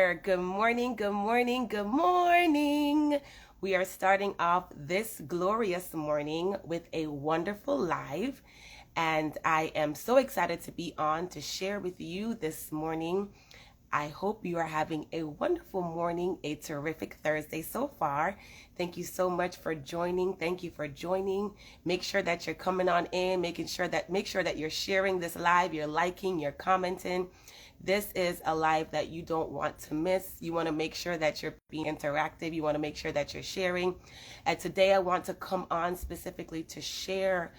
there. Good morning, good morning, good morning. We are starting off this glorious morning with a wonderful live, and I am so excited to be on to share with you this morning. I hope you are having a wonderful morning, a terrific Thursday so far. Thank you so much for joining. Thank you for joining. Make sure that you're coming on in, make sure that you're sharing this live, you're liking, you're commenting. This is a live that you don't want to miss. You want to make sure that you're being interactive. You want to make sure that you're sharing. And today I want to come on specifically to share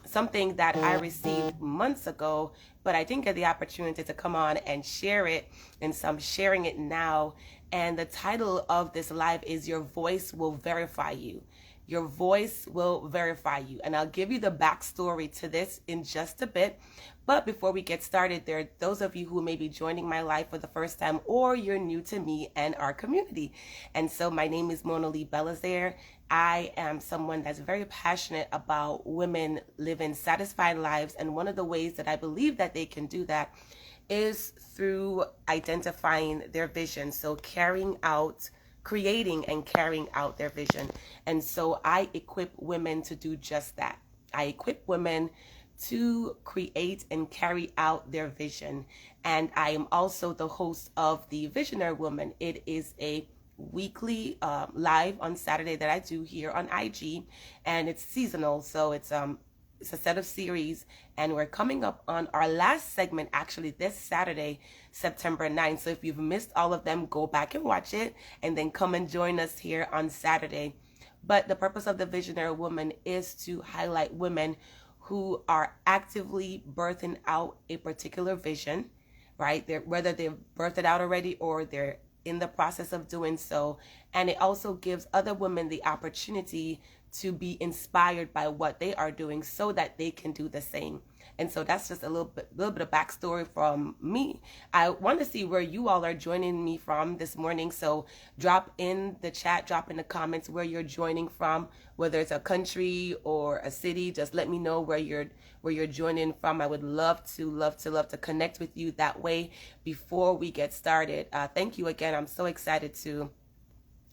something that I received months ago, but I didn't get the opportunity to come on and share it, and so I'm sharing it now. And the title of this live is Your Voice Will Verify You. Your voice will verify you. And I'll give you the backstory to this in just a bit. But before we get started, there are those of you who may be joining my live for the first time, or you're new to me and our community. And so my name is Mona Lee Belazaire. I am someone that's very passionate about women living satisfied lives. And one of the ways that I believe that they can do that is through identifying their vision. So creating and carrying out their vision. And so I equip women to do just that. I equip women to create and carry out their vision. And I am also the host of The Visionary Woman. It is a weekly live on Saturday that I do here on IG, and it's seasonal, so it's a set of series, and we're coming up on our last segment actually this Saturday, September 9th. So if you've missed all of them, go back and watch it, and then come and join us here on Saturday. But the purpose of The Visionary Woman is to highlight women who are actively birthing out a particular vision, right? Whether they've birthed it out already or they're in the process of doing so. And it also gives other women the opportunity to be inspired by what they are doing so that they can do the same. And so that's just a little bit of backstory from me. I want to see where you all are joining me from this morning. So drop in the chat, drop in the comments where you're joining from, whether it's a country or a city. Just let me know where you're joining from. I would love to connect with you that way before we get started. Thank you again. I'm so excited to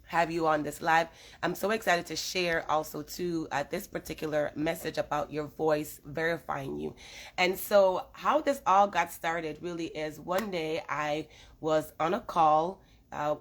have you on this live. I'm so excited to share also too this particular message about your voice verifying you. And so how this all got started really is one day I was on a call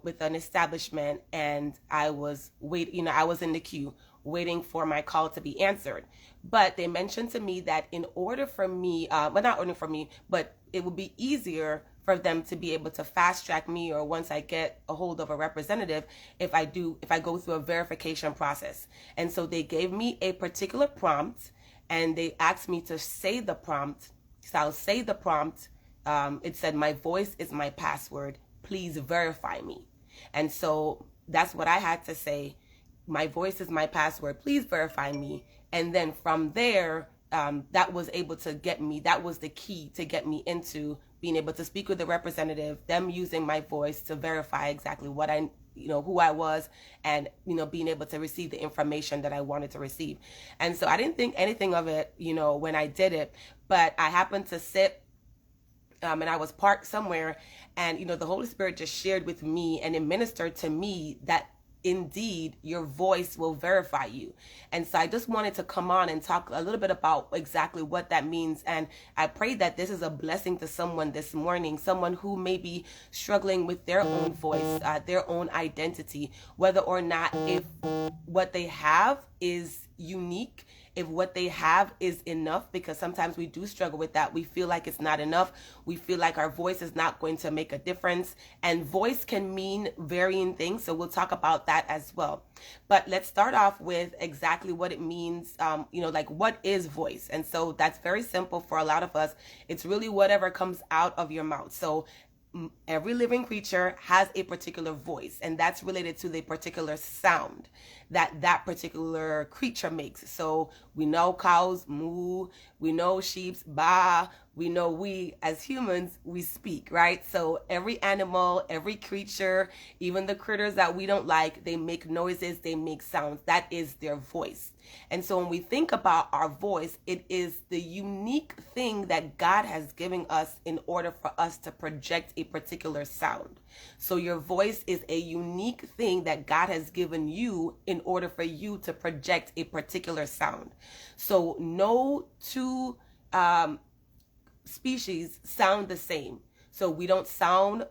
with an establishment, and I was I was in the queue waiting for my call to be answered. But they mentioned to me that in order for me, not only for me, but it would be easier for them to be able to fast track me, or once I get a hold of a representative, if I go through a verification process. And so they gave me a particular prompt, and they asked me to say the prompt. So I'll say the prompt. It said, "My voice is my password. Please verify me." And so that's what I had to say. My voice is my password. Please verify me. And then from there, that was the key to get me into being able to speak with the representative, them using my voice to verify exactly what who I was, and, being able to receive the information that I wanted to receive. And so I didn't think anything of it, when I did it, but I happened to sit and I was parked somewhere, and, the Holy Spirit just shared with me, and it ministered to me that indeed your voice will verify you. And so I just wanted to come on and talk a little bit about exactly what that means. And I pray that this is a blessing to someone this morning, someone who may be struggling with their own voice, their own identity, whether or not if what they have is unique, if what they have is enough, because sometimes we do struggle with that. We feel like it's not enough. We feel like our voice is not going to make a difference. And voice can mean varying things. So we'll talk about that as well. But let's start off with exactly what it means, like what is voice? And so that's very simple for a lot of us. It's really whatever comes out of your mouth. So every living creature has a particular voice, and that's related to the particular sound that particular creature makes. So we know cows moo, we know sheep's baa, we know we as humans, we speak, right? So every animal, every creature, even the critters that we don't like, they make noises, they make sounds. That is their voice. And so when we think about our voice, it is the unique thing that God has given us in order for us to project a particular sound. So your voice is a unique thing that God has given you in order for you to project a particular sound. So no two species sound the same. So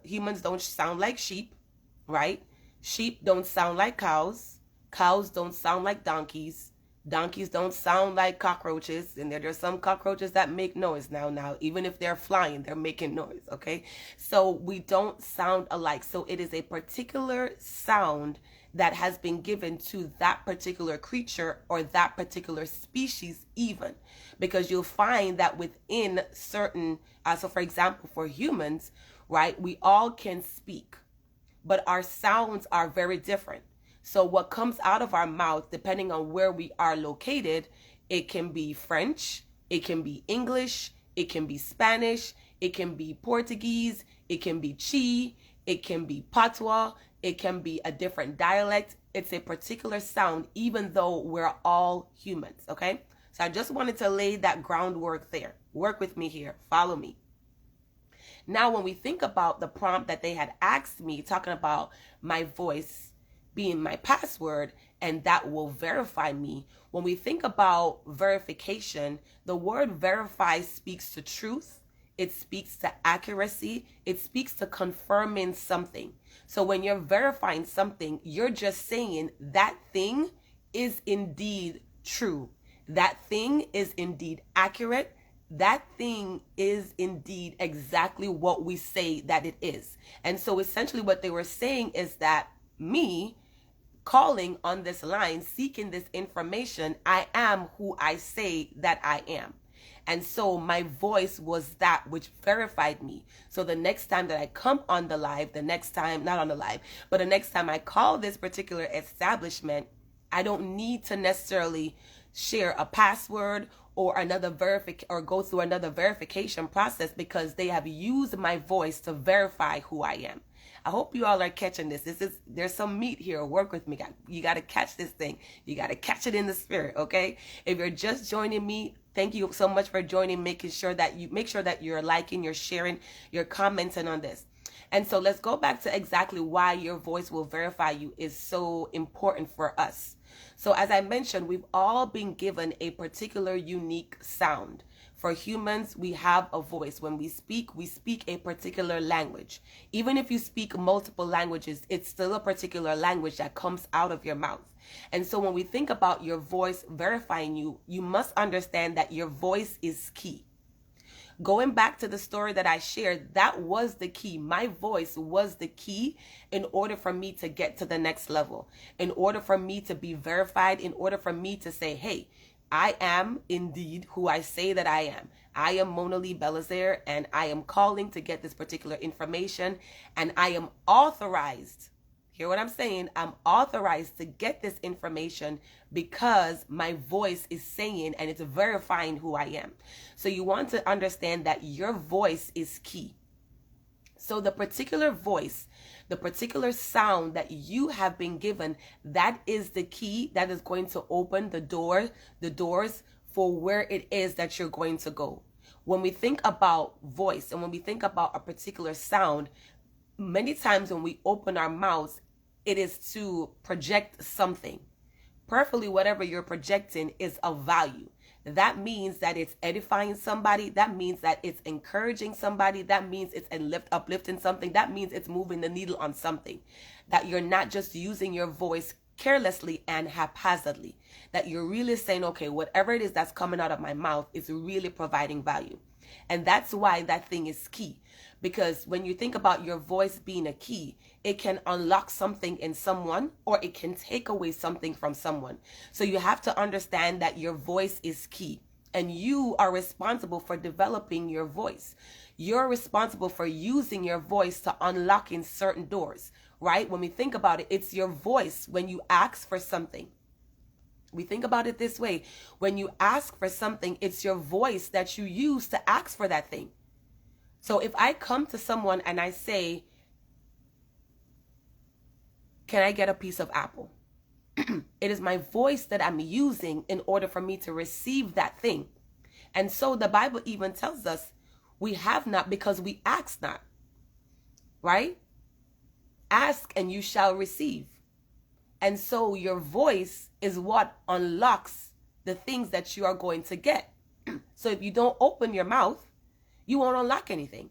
humans don't sound like sheep, right? Sheep don't sound like cows. Cows don't sound like donkeys. Donkeys don't sound like cockroaches. And there's some cockroaches that make noise now. Even if they're flying, they're making noise, okay? So we don't sound alike. So it is a particular sound that has been given to that particular creature or that particular species even. Because you'll find that within certain, so for example, for humans, right, we all can speak, but our sounds are very different. So what comes out of our mouth, depending on where we are located, it can be French, it can be English, it can be Spanish, it can be Portuguese, it can be Chi, it can be Patois, it can be a different dialect. It's a particular sound, even though we're all humans, okay? So I just wanted to lay that groundwork there. Work with me here. Follow me. Now, when we think about the prompt that they had asked me, talking about my voice being my password, and that will verify me. When we think about verification, the word verify speaks to truth. It speaks to accuracy. It speaks to confirming something. So when you're verifying something, you're just saying that thing is indeed true. That thing is indeed accurate. That thing is indeed exactly what we say that it is. And so essentially what they were saying is that me calling on this line, seeking this information, I am who I say that I am. And so my voice was that which verified me. So the next time that I come on the live, the next time I call this particular establishment, I don't need to necessarily share a password or go through another verification process, because they have used my voice to verify who I am. I hope you all are catching this. There's some meat here. Work with me. You got to catch this thing. You got to catch it in the spirit, okay? If you're just joining me, thank you so much for joining, make sure that you're liking, you're sharing, you're commenting on this. And so let's go back to exactly why your voice will verify you is so important for us. So as I mentioned, we've all been given a particular unique sound. For humans, we have a voice. When we speak a particular language. Even if you speak multiple languages, it's still a particular language that comes out of your mouth. And so when we think about your voice verifying you, you must understand that your voice is key. Going back to the story that I shared, that was the key. My voice was the key in order for me to get to the next level, in order for me to be verified, in order for me to say, hey, I am indeed who I say that I am. I am Mona Lee Belizaire, and I am calling to get this particular information, and I am authorized. Hear what I'm saying? I'm authorized to get this information because my voice is saying, and it's verifying who I am. So you want to understand that your voice is key. So the particular voice, the particular sound that you have been given, that is the key that is going to open the doors for where it is that you're going to go. When we think about voice and when we think about a particular sound, many times when we open our mouths, it is to project something. Perfectly, whatever you're projecting is of value. That means that it's edifying somebody. That means that it's encouraging somebody. That means it's uplifting something. That means it's moving the needle on something. That you're not just using your voice carelessly and haphazardly. That you're really saying, okay, whatever it is that's coming out of my mouth is really providing value. And that's why that thing is key. Because when you think about your voice being a key, it can unlock something in someone or it can take away something from someone. So you have to understand that your voice is key and you are responsible for developing your voice. You're responsible for using your voice to unlock in certain doors, right? When we think about it, it's your voice when you ask for something. We think about it this way. When you ask for something, it's your voice that you use to ask for that thing. So if I come to someone and I say, can I get a piece of apple? It is my voice that I'm using in order for me to receive that thing. And so the Bible even tells us we have not because we ask not, right? Ask and you shall receive. And so your voice is what unlocks the things that you are going to get. So if you don't open your mouth, you won't unlock anything.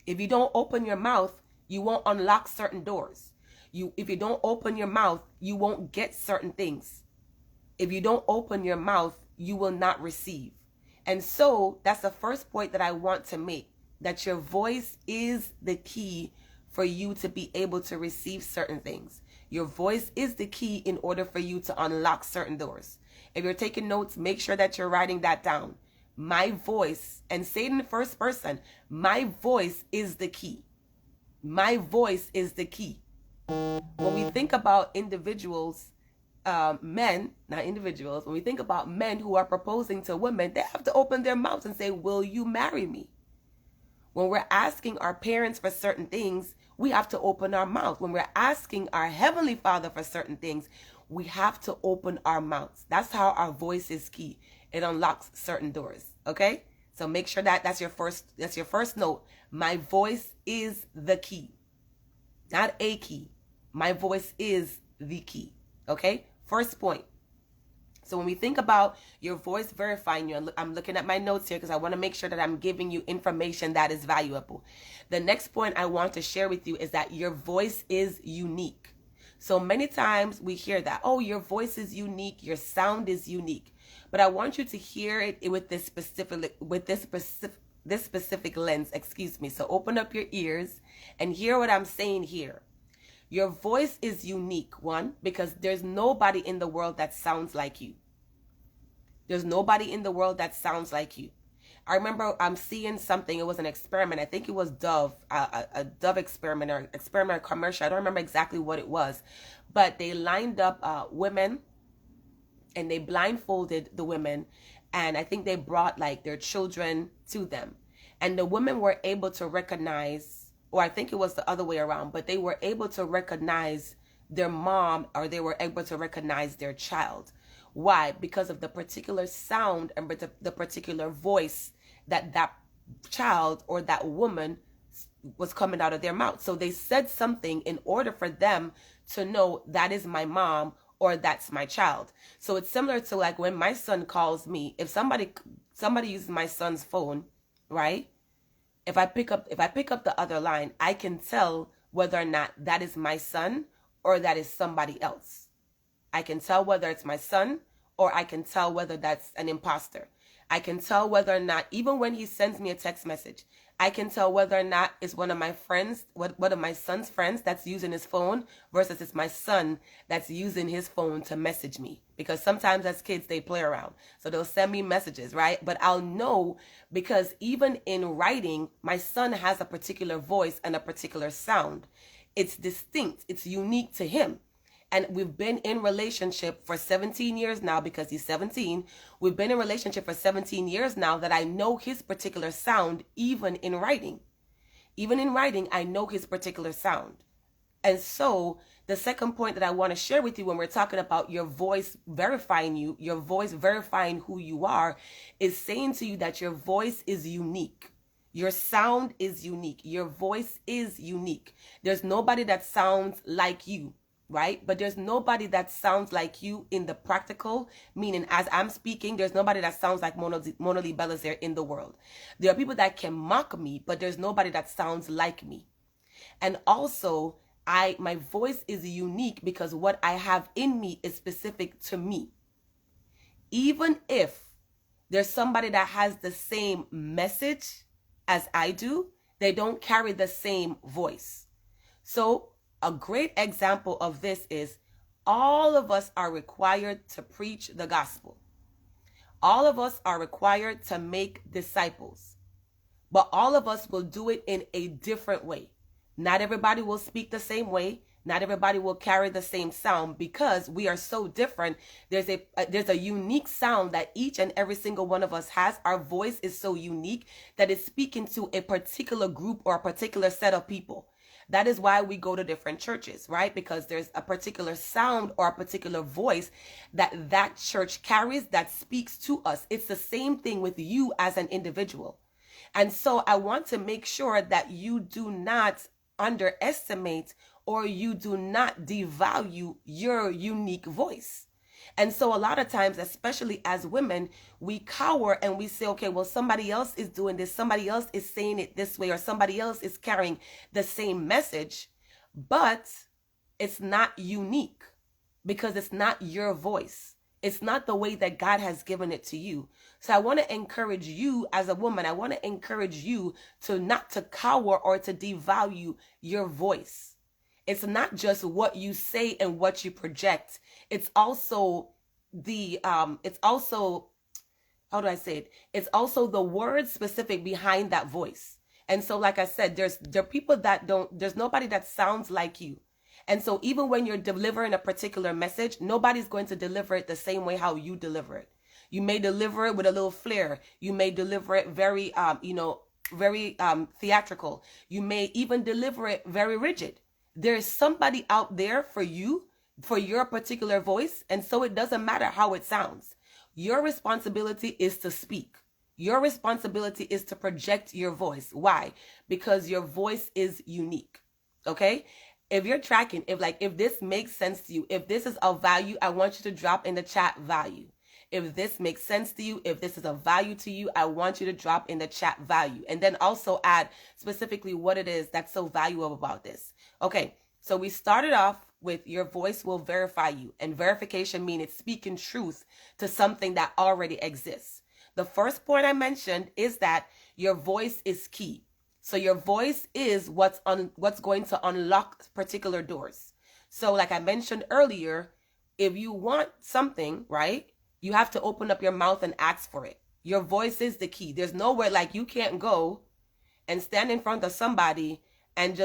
If you don't open your mouth, you won't unlock certain doors. If you don't open your mouth, you won't get certain things. If you don't open your mouth, you will not receive. And so that's the first point that I want to make, that your voice is the key for you to be able to receive certain things. Your voice is the key in order for you to unlock certain doors. If you're taking notes, make sure that you're writing that down. My voice, and say it in the first person, my voice is the key. My voice is the key. When we think about individuals, men, not individuals, when we think about men who are proposing to women, they have to open their mouths and say, will you marry me? When we're asking our parents for certain things, we have to open our mouth. When we're asking our Heavenly Father for certain things, we have to open our mouths. That's how our voice is key. It unlocks certain doors. Okay? So make sure that's your first note. My voice is the key. Not a key. My voice is the key. Okay? First point. So when we think about your voice verifying you, I'm looking at my notes here because I want to make sure that I'm giving you information that is valuable. The next point I want to share with you is that your voice is unique. So many times we hear that, oh, your voice is unique, your sound is unique. But I want you to hear it with this specific lens, excuse me. So open up your ears and hear what I'm saying here. Your voice is unique, one, because there's nobody in the world that sounds like you. There's nobody in the world that sounds like you. I remember I'm seeing something, it was an experiment. I think it was Dove, a Dove experiment or experiment commercial. I don't remember exactly what it was. But they lined up women and they blindfolded the women. And I think they brought like their children to them. And the women were able to recognize, or I think it was the other way around, but they were able to recognize their mom, or they were able to recognize their child. Why? Because of the particular sound and the particular voice that child or that woman was coming out of their mouth. So they said something in order for them to know that is my mom or that's my child. So it's similar to like when my son calls me, if somebody uses my son's phone, right? If I pick up the other line, I can tell whether or not that is my son or that is somebody else. I can tell whether it's my son or I can tell whether that's an imposter. I can tell whether or not, even when he sends me a text message, I can tell whether or not it's one of my friends, one of my son's friends that's using his phone versus it's my son that's using his phone to message me. Because sometimes as kids, they play around. So they'll send me messages, right? But I'll know because even in writing, my son has a particular voice and a particular sound. It's distinct. It's unique to him. And we've been in relationship for 17 years now because he's 17. We've been in relationship for 17 years now that I know his particular sound even in writing. Even in writing, I know his particular sound. And so the second point that I want to share with you when we're talking about your voice verifying you, your voice verifying who you are, is saying to you that your voice is unique. Your sound is unique. Your voice is unique. There's nobody that sounds like you. Right? But there's nobody that sounds like you in the practical, meaning as I'm speaking, there's nobody that sounds like Mona Lee Belizaire in the world. There are people that can mock me, but there's nobody that sounds like me. And also, my voice is unique because what I have in me is specific to me. Even if there's somebody that has the same message as I do, they don't carry the same voice. So, a great example of this is all of us are required to preach the gospel. All of us are required to make disciples. But all of us will do it in a different way. Not everybody will speak the same way. Not everybody will carry the same sound because we are so different. There's a unique sound that each and every single one of us has. Our voice is so unique that it's speaking to a particular group or a particular set of people. That is why we go to different churches, right? Because there's a particular sound or a particular voice that church carries that speaks to us. It's the same thing with you as an individual. And so I want to make sure that you do not underestimate or you do not devalue your unique voice. And so a lot of times, especially as women, we cower and we say, okay, well, somebody else is doing this, somebody else is saying it this way, or somebody else is carrying the same message, but it's not unique because it's not your voice. It's not the way that God has given it to you. So I want to encourage you as a woman, I want to encourage you to not to cower or to devalue your voice. It's not just what you say and what you project. It's also how do I say it? It's also the word specific behind that voice. And so, like I said, there are people there's nobody that sounds like you. And so even when you're delivering a particular message, nobody's going to deliver it the same way how you deliver it. You may deliver it with a little flair. You may deliver it very, very theatrical. You may even deliver it very rigid. There's somebody out there for you, for your particular voice. And so it doesn't matter how it sounds. Your responsibility is to speak. Your responsibility is to project your voice. Why? Because your voice is unique. Okay? If you're tracking, if this makes sense to you, if this is of value, I want you to drop in the chat value. If this makes sense to you, if this is of value to you, I want you to drop in the chat value. And then also add specifically what it is that's so valuable about this. Okay, so we started off with your voice will verify you. And verification means it's speaking truth to something that already exists. The first point I mentioned is that your voice is key. So your voice is what's going to unlock particular doors. So like I mentioned earlier, if you want something, right, you have to open up your mouth and ask for it. Your voice is the key. There's nowhere like you can't go and stand in front of somebody and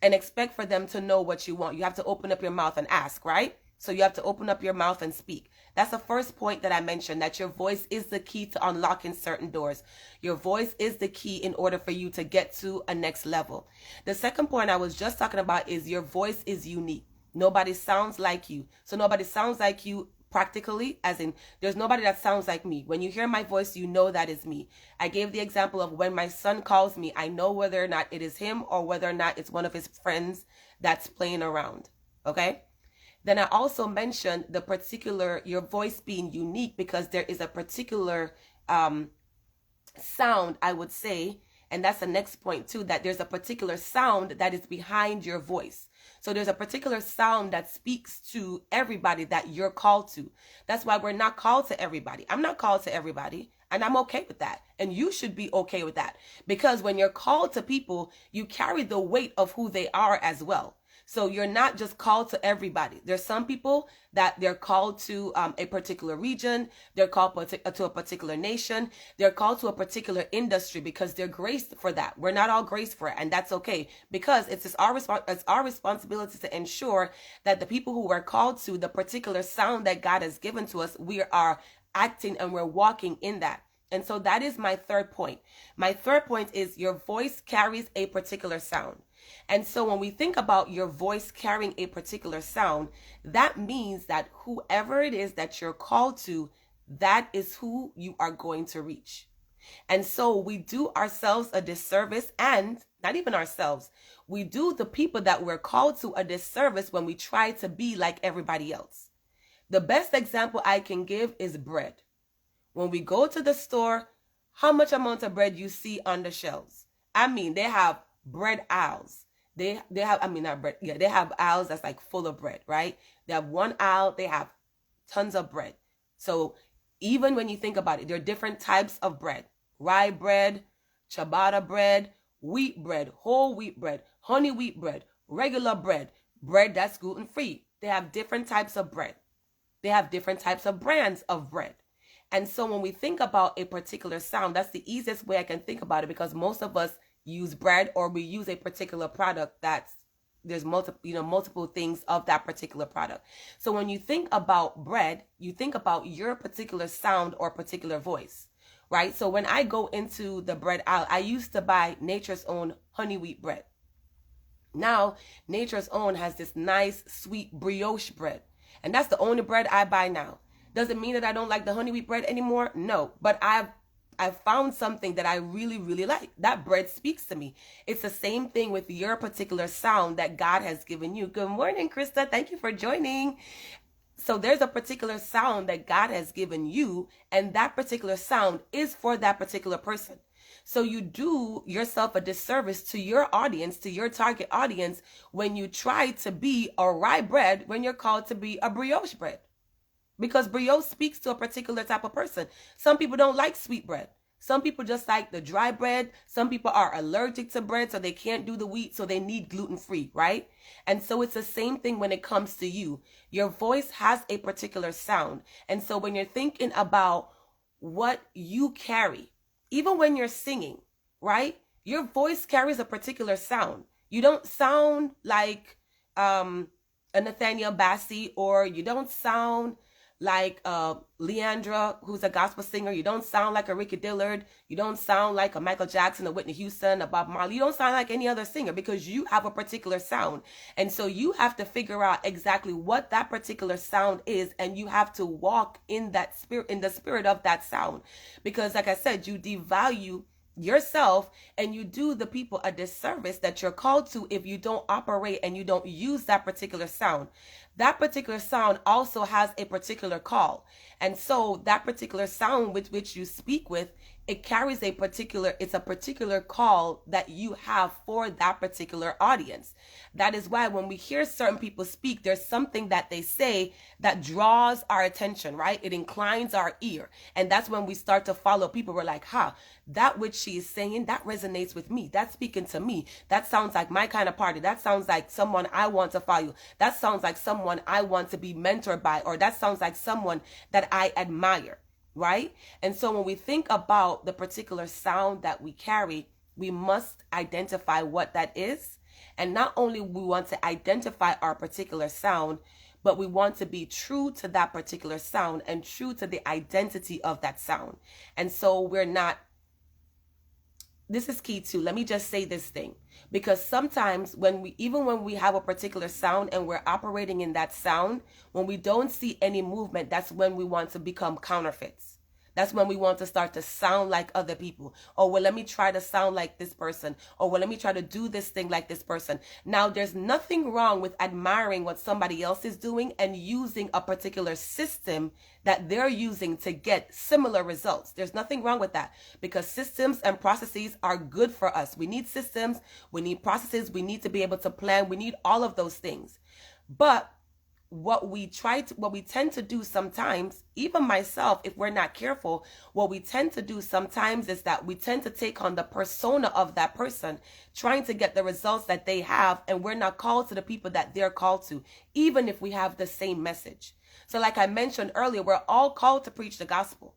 expect for them to know what you want. You have to open up your mouth and ask, right? So you have to open up your mouth and speak. That's the first point that I mentioned, that your voice is the key to unlocking certain doors. Your voice is the key in order for you to get to a next level. The second point I was just talking about is your voice is unique. Nobody sounds like you. So nobody sounds like you practically, as in there's nobody that sounds like me. When you hear my voice, you know that is me. I gave the example of when my son calls me, I know whether or not it is him or whether or not it's one of his friends that's playing around. Okay? Then I also mentioned your voice being unique because there is a particular sound, I would say, and that's the next point too, that there's a particular sound that is behind your voice. So there's a particular sound that speaks to everybody that you're called to. That's why we're not called to everybody. I'm not called to everybody, and I'm okay with that. And you should be okay with that, because when you're called to people, you carry the weight of who they are as well. So you're not just called to everybody. There's some people that they're called to a particular region. They're called to a particular nation. They're called to a particular industry because they're graced for that. We're not all graced for it, and that's okay, because it's our responsibility to ensure that the people who we're called to, the particular sound that God has given to us, we are acting and we're walking in that. And so that is my third point. My third point is your voice carries a particular sound. And so when we think about your voice carrying a particular sound, that means that whoever it is that you're called to, that is who you are going to reach. And so we do ourselves a disservice, and not even ourselves, we do the people that we're called to a disservice when we try to be like everybody else. The best example I can give is bread. When we go to the store, how much amount of bread you see on the shelves? I mean, they have bread aisles. They have aisles that's like full of bread, right? They have one aisle, they have tons of bread. So even when you think about it, there are different types of bread. Rye bread, ciabatta bread, wheat bread, whole wheat bread, honey wheat bread, regular bread, bread that's gluten-free. They have different types of bread. They have different types of brands of bread. And so when we think about a particular sound, that's the easiest way I can think about it, because most of us use bread or we use a particular product that's there's multiple things of that particular product. So when you think about bread, you think about your particular sound or particular voice, right? So when I go into the bread aisle, I used to buy Nature's Own honey wheat bread. Now Nature's Own has this nice sweet brioche bread, and that's the only bread I buy now. Does it mean that I don't like the honey wheat bread anymore? No, but I've found something that I really, really like. That bread speaks to me. It's the same thing with your particular sound that God has given you. Good morning, Krista. Thank you for joining. So there's a particular sound that God has given you, and that particular sound is for that particular person. So you do yourself a disservice to your audience, to your target audience, when you try to be a rye bread when you're called to be a brioche bread. Because brioche speaks to a particular type of person. Some people don't like sweet bread. Some people just like the dry bread. Some people are allergic to bread, so they can't do the wheat, so they need gluten-free, right? And so it's the same thing when it comes to you. Your voice has a particular sound. And so when you're thinking about what you carry, even when you're singing, right? Your voice carries a particular sound. You don't sound like a Nathaniel Bassey, or you don't sound like Leandra, who's a gospel singer. You don't sound like a Ricky Dillard. You don't sound like a Michael Jackson, a Whitney Houston, a Bob Marley. You don't sound like any other singer, because you have a particular sound. And so you have to figure out exactly what that particular sound is, and you have to walk in that spirit, in the spirit of that sound. Because like I said, you devalue yourself and you do the people a disservice that you're called to if you don't operate and you don't use that particular sound. That particular sound also has a particular call. And so that particular sound with which you speak with, it carries it's a particular call that you have for that particular audience. That is why when we hear certain people speak, there's something that they say that draws our attention, right? It inclines our ear. And that's when we start to follow people. We're like, that which she is saying, that resonates with me. That's speaking to me. That sounds like my kind of party. That sounds like someone I want to follow. That sounds like someone I want to be mentored by, or that sounds like someone that I admire. Right? And so when we think about the particular sound that we carry, we must identify what that is. And not only we want to identify our particular sound, but we want to be true to that particular sound and true to the identity of that sound. And so this is key too. Let me just say this thing, because sometimes when we have a particular sound and we're operating in that sound, when we don't see any movement, that's when we want to become counterfeits. That's when we want to start to sound like other people. Oh, well, let me try to sound like this person. Oh, well, let me try to do this thing like this person. Now, there's nothing wrong with admiring what somebody else is doing and using a particular system that they're using to get similar results. There's nothing wrong with that, because systems and processes are good for us. We need systems. We need processes. We need to be able to plan. We need all of those things. But what we tend to do sometimes, even myself, if we're not careful, what we tend to do sometimes is that we tend to take on the persona of that person, trying to get the results that they have, and we're not called to the people that they're called to, even if we have the same message. So like I mentioned earlier, we're all called to preach the gospel.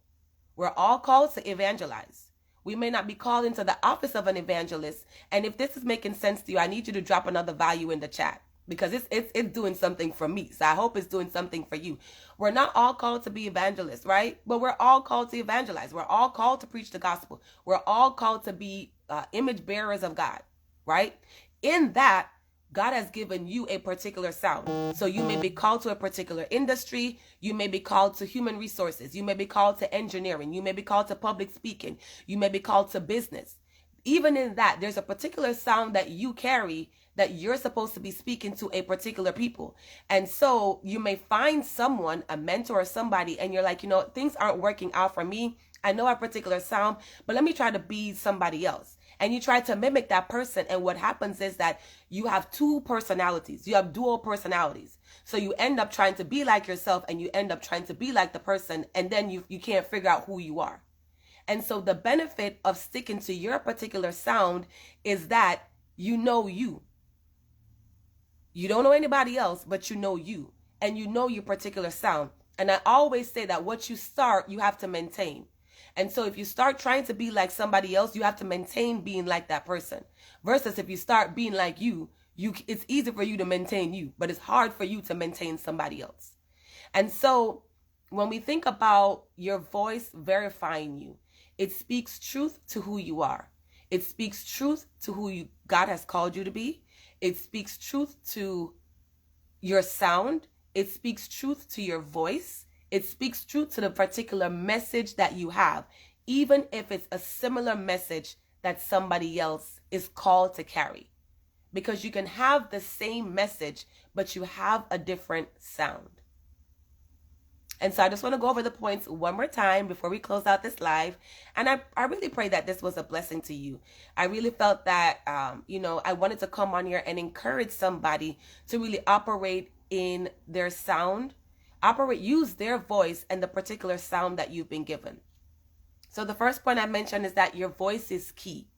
We're all called to evangelize. We may not be called into the office of an evangelist. And if this is making sense to you, I need you to drop another value in the chat, because it's doing something for me. So I hope it's doing something for you. We're not all called to be evangelists, right? But we're all called to evangelize. We're all called to preach the gospel. We're all called to be image bearers of God, right? In that, God has given you a particular sound. So you may be called to a particular industry. You may be called to human resources. You may be called to engineering. You may be called to public speaking. You may be called to business. Even in that, there's a particular sound that you carry that you're supposed to be speaking to a particular people. And so you may find someone, a mentor or somebody, and you're like, things aren't working out for me. I know a particular sound, but let me try to be somebody else. And you try to mimic that person. And what happens is that you have two personalities. You have dual personalities. So you end up trying to be like yourself, and you end up trying to be like the person. And then you can't figure out who you are. And so the benefit of sticking to your particular sound is that you know you. You don't know anybody else, but you know you. And you know your particular sound. And I always say that what you start, you have to maintain. And so if you start trying to be like somebody else, you have to maintain being like that person. Versus if you start being like you, It's easy for you to maintain you, but it's hard for you to maintain somebody else. And so when we think about your voice verifying you, it speaks truth to who you are. It speaks truth to who God has called you to be. It speaks truth to your sound. It speaks truth to your voice. It speaks truth to the particular message that you have, even if it's a similar message that somebody else is called to carry. Because you can have the same message, but you have a different sound. And so I just want to go over the points one more time before we close out this live. And I really pray that this was a blessing to you. I really felt that, I wanted to come on here and encourage somebody to really operate in their sound, use their voice and the particular sound that you've been given. So the first point I mentioned is that your voice is key.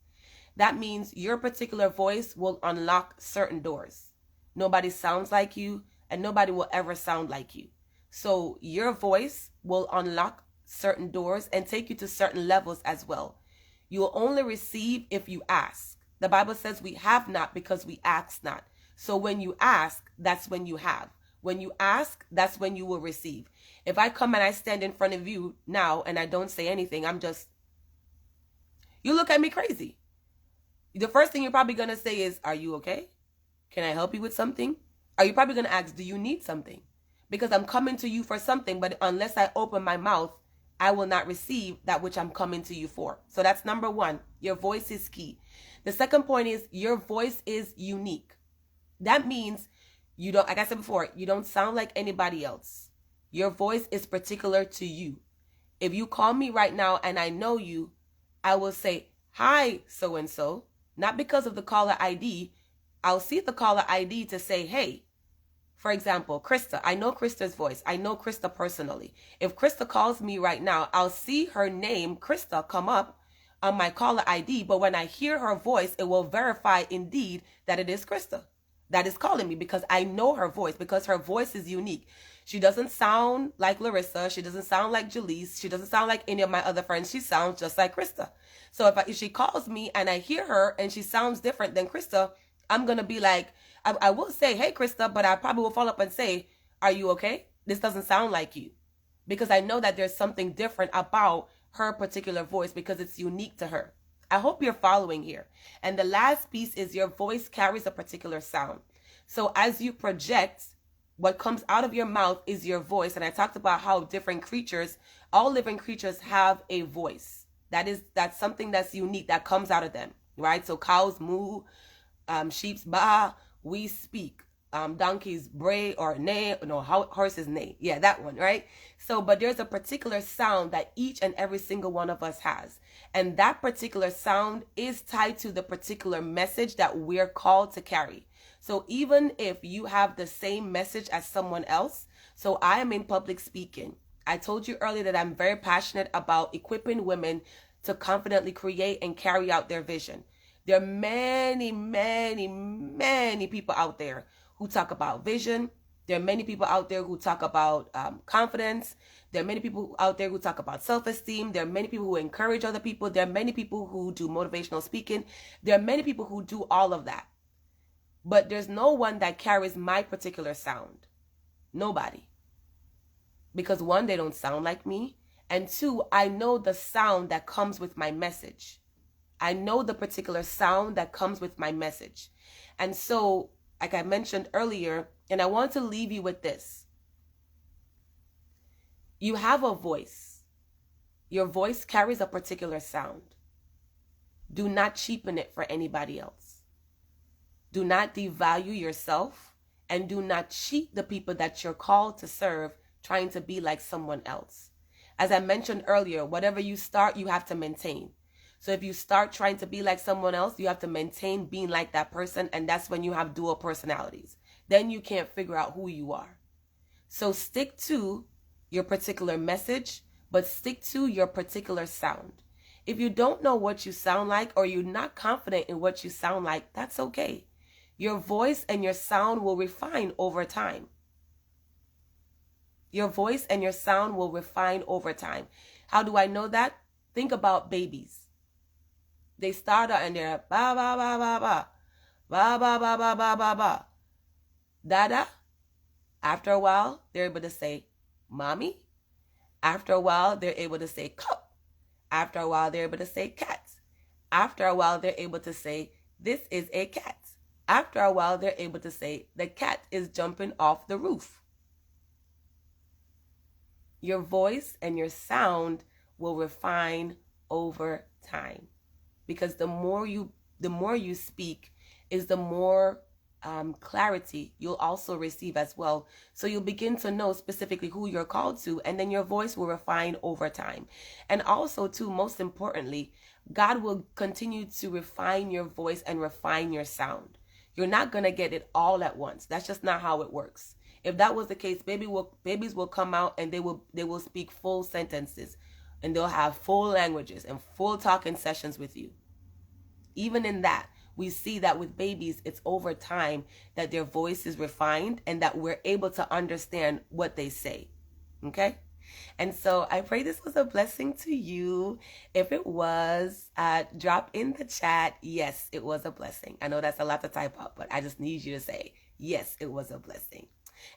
That means your particular voice will unlock certain doors. Nobody sounds like you, and nobody will ever sound like you. So your voice will unlock certain doors and take you to certain levels as well. You will only receive if you ask. The Bible says we have not because we ask not. So when you ask, that's when you have. When you ask, that's when you will receive. If I come and I stand in front of you now and I don't say anything, you look at me crazy. The first thing you're probably going to say is, are you okay? Can I help you with something? Are you probably going to ask, do you need something? Because I'm coming to you for something, but unless I open my mouth, I will not receive that which I'm coming to you for. So that's number one. Your voice is key. The second point is your voice is unique. That means you don't, like I said before, you don't sound like anybody else. Your voice is particular to you. If you call me right now and I know you, I will say, hi, so-and-so. Not because of the caller ID. I'll see the caller ID to say, hey. For example, Krista. I know Krista's voice. I know Krista personally. If Krista calls me right now, I'll see her name, Krista, come up on my caller ID. But when I hear her voice, it will verify indeed that it is Krista that is calling me, because I know her voice, because her voice is unique. She doesn't sound like Larissa. She doesn't sound like Jaleese. She doesn't sound like any of my other friends. She sounds just like Krista. So if she calls me and I hear her and she sounds different than Krista, I'm going to be like, I will say, hey, Krista, but I probably will follow up and say, are you okay? This doesn't sound like you. Because I know that there's something different about her particular voice because it's unique to her. I hope you're following here. And the last piece is your voice carries a particular sound. So as you project, what comes out of your mouth is your voice. And I talked about how different creatures, all living creatures have a voice. That's something that's unique that comes out of them, right? So cows moo, sheep's baa, we speak, donkeys bray or neigh, no, horses neigh. Yeah, that one, right? So, but there's a particular sound that each and every single one of us has. And that particular sound is tied to the particular message that we're called to carry. So even if you have the same message as someone else, so I am in public speaking. I told you earlier that I'm very passionate about equipping women to confidently create and carry out their vision. There are many, many, many people out there who talk about vision. There are many people out there who talk about confidence. There are many people out there who talk about self-esteem. There are many people who encourage other people. There are many people who do motivational speaking. There are many people who do all of that. But there's no one that carries my particular sound. Nobody. Because one, they don't sound like me. And two, I know the sound that comes with my message. I know the particular sound that comes with my message. And so, like I mentioned earlier, and I want to leave you with this. You have a voice. Your voice carries a particular sound. Do not cheapen it for anybody else. Do not devalue yourself, and do not cheat the people that you're called to serve trying to be like someone else. As I mentioned earlier, whatever you start, you have to maintain. So if you start trying to be like someone else, you have to maintain being like that person, and that's when you have dual personalities. Then you can't figure out who you are. So stick to your particular message, but stick to your particular sound. If you don't know what you sound like, or you're not confident in what you sound like, that's okay. Your voice and your sound will refine over time. Your voice and your sound will refine over time. How do I know that? Think about babies. They start out and they're ba, ba, ba, ba, ba. Ba, ba, ba, ba, ba, ba, ba. Dada. After a while, they're able to say mommy. After a while, they're able to say cup. After a while, they're able to say cat. After a while, they're able to say this is a cat. After a while, they're able to say the cat is jumping off the roof. Your voice and your sound will refine over time, because the more you speak is the more clarity you'll also receive as well. So you'll begin to know specifically who you're called to, and then your voice will refine over time. And also too, most importantly, God will continue to refine your voice and refine your sound. You're not going to get it all at once. That's just not how it works. If that was the case, babies will come out and they will speak full sentences, and they'll have full languages and full talking sessions with you. Even in that, we see that with babies, it's over time that their voice is refined and that we're able to understand what they say. Okay? And so I pray this was a blessing to you. If it was, drop in the chat, yes, it was a blessing. I know that's a lot to type up, but I just need you to say, yes, it was a blessing.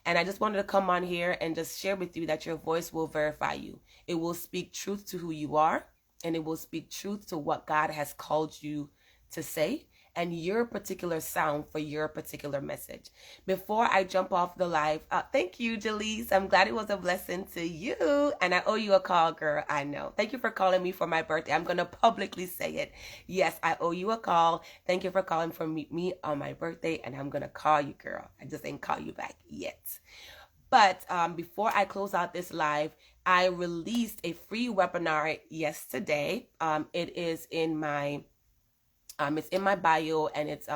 And I just wanted to come on here and just share with you that your voice will verify you. It will speak truth to who you are, and it will speak truth to what God has called you to say, and your particular sound for your particular message. Before I jump off the live, thank you, Jaleese. I'm glad it was a blessing to you. And I owe you a call, girl. I know. Thank you for calling me for my birthday. I'm going to publicly say it. Yes, I owe you a call. Thank you for calling for me on my birthday. And I'm going to call you, girl. I just ain't call you back yet. But before I close out this live, I released a free webinar yesterday. It is in my it's in my bio, and it's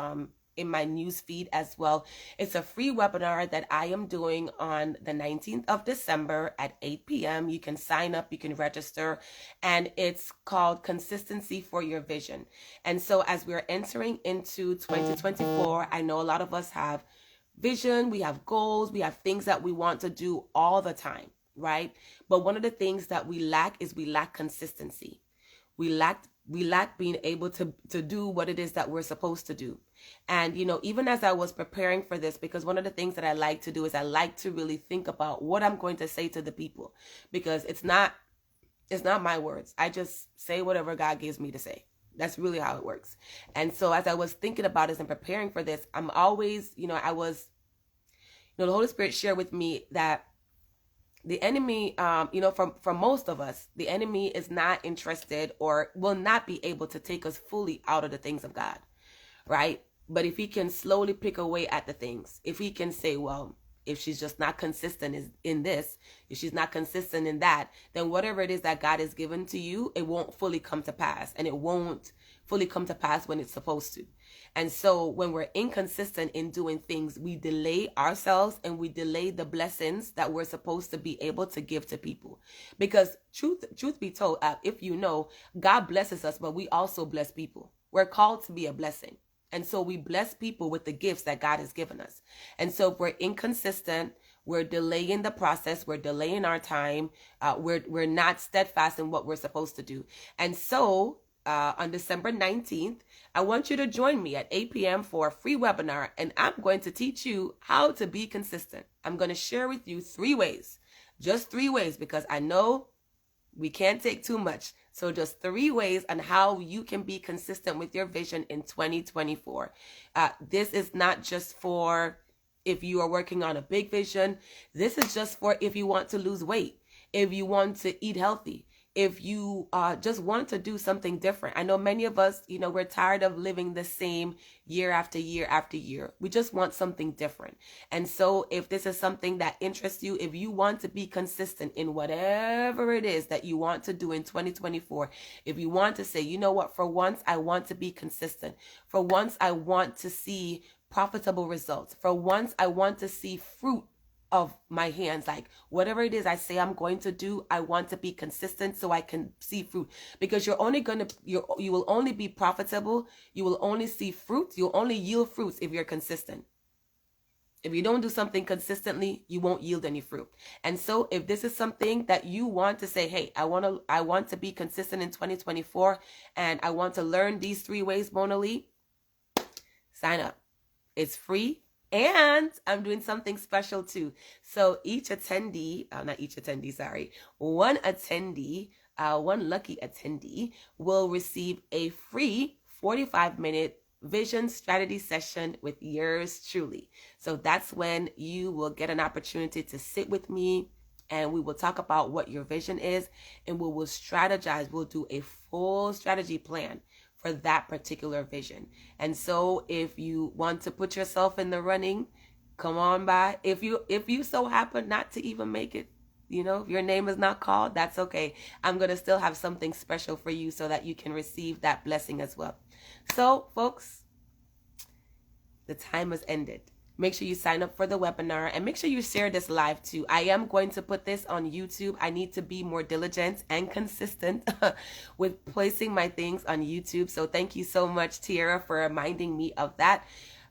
in my news feed as well. It's a free webinar that I am doing on the 19th of December at 8 p.m. You can sign up, you can register, and it's called Consistency for Your Vision. And so as we're entering into 2024, I know a lot of us have vision, we have goals, we have things that we want to do all the time, right? But one of the things that we lack is we lack consistency. We lack being able to do what it is that we're supposed to do. And, even as I was preparing for this, because one of the things that I like to do is I like to really think about what I'm going to say to the people, because it's not my words. I just say whatever God gives me to say. That's really how it works. And so as I was thinking about this and preparing for this, I'm always, the Holy Spirit shared with me that the enemy, for most of us, the enemy is not interested or will not be able to take us fully out of the things of God, right? But if he can slowly pick away at the things, if he can say, well, if she's just not consistent in this, if she's not consistent in that, then whatever it is that God has given to you, it won't fully come to pass, and it won't fully come to pass when it's supposed to. And so when we're inconsistent in doing things, we delay ourselves and we delay the blessings that we're supposed to be able to give to people. Because truth be told, if you know, God blesses us, but we also bless people. We're called to be a blessing. And so we bless people with the gifts that God has given us. And so if we're inconsistent, we're delaying the process, we're delaying our time, we're not steadfast in what we're supposed to do. And so on December 19th, I want you to join me at 8 p.m. for a free webinar, and I'm going to teach you how to be consistent. I'm going to share with you 3 ways, just 3 ways, because I know we can't take too much. So just 3 ways on how you can be consistent with your vision in 2024. This is not just for if you are working on a big vision. This is just for if you want to lose weight, if you want to eat healthy, if you just want to do something different. I know many of us, we're tired of living the same year after year after year. We just want something different. And so if this is something that interests you, if you want to be consistent in whatever it is that you want to do in 2024, if you want to say, you know what, for once I want to be consistent. For once I want to see profitable results. For once I want to see fruit of my hands. Like whatever it is I say I'm going to do, I want to be consistent so I can see fruit. Because you will only be profitable, you will only see fruit, you'll only yield fruits if you're consistent. If you don't do something consistently, you won't yield any fruit. And so if this is something that you want to say, hey, I want to be consistent in 2024, and I want to learn these 3 ways, Mona Lee, sign up. It's free. And I'm doing something special too. So each attendee, not each attendee, sorry, one attendee, one lucky attendee will receive a free 45-minute vision strategy session with yours truly. So that's when you will get an opportunity to sit with me and we will talk about what your vision is and we will strategize. We'll do a full strategy plan for that particular vision. And so if you want to put yourself in the running, come on by. If you so happen not to even make it, if your name is not called, that's okay. I'm going to still have something special for you so that you can receive that blessing as well. So, folks, the time has ended. Make sure you sign up for the webinar and make sure you share this live too. I am going to put this on YouTube. I need to be more diligent and consistent with placing my things on YouTube. So thank you so much, Tiara, for reminding me of that.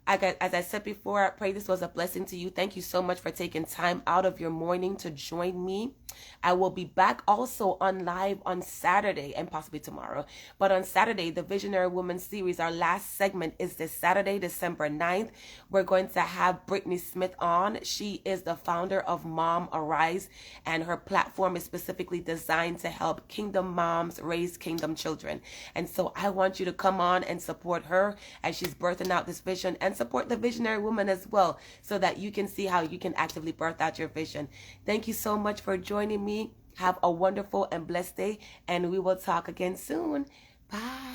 As I said before, I pray this was a blessing to you. Thank you so much for taking time out of your morning to join me. I will be back also on live on Saturday and possibly tomorrow. But on Saturday, the Visionary Woman series, our last segment is this Saturday, December 9th. We're going to have Brittany Smith on. She is the founder of Mom Arise, and her platform is specifically designed to help kingdom moms raise kingdom children. And so I want you to come on and support her as she's birthing out this vision, and support the Visionary Woman as well so that you can see how you can actively birth out your vision. Thank you so much for joining me. Have a wonderful and blessed day, and we will talk again soon. Bye.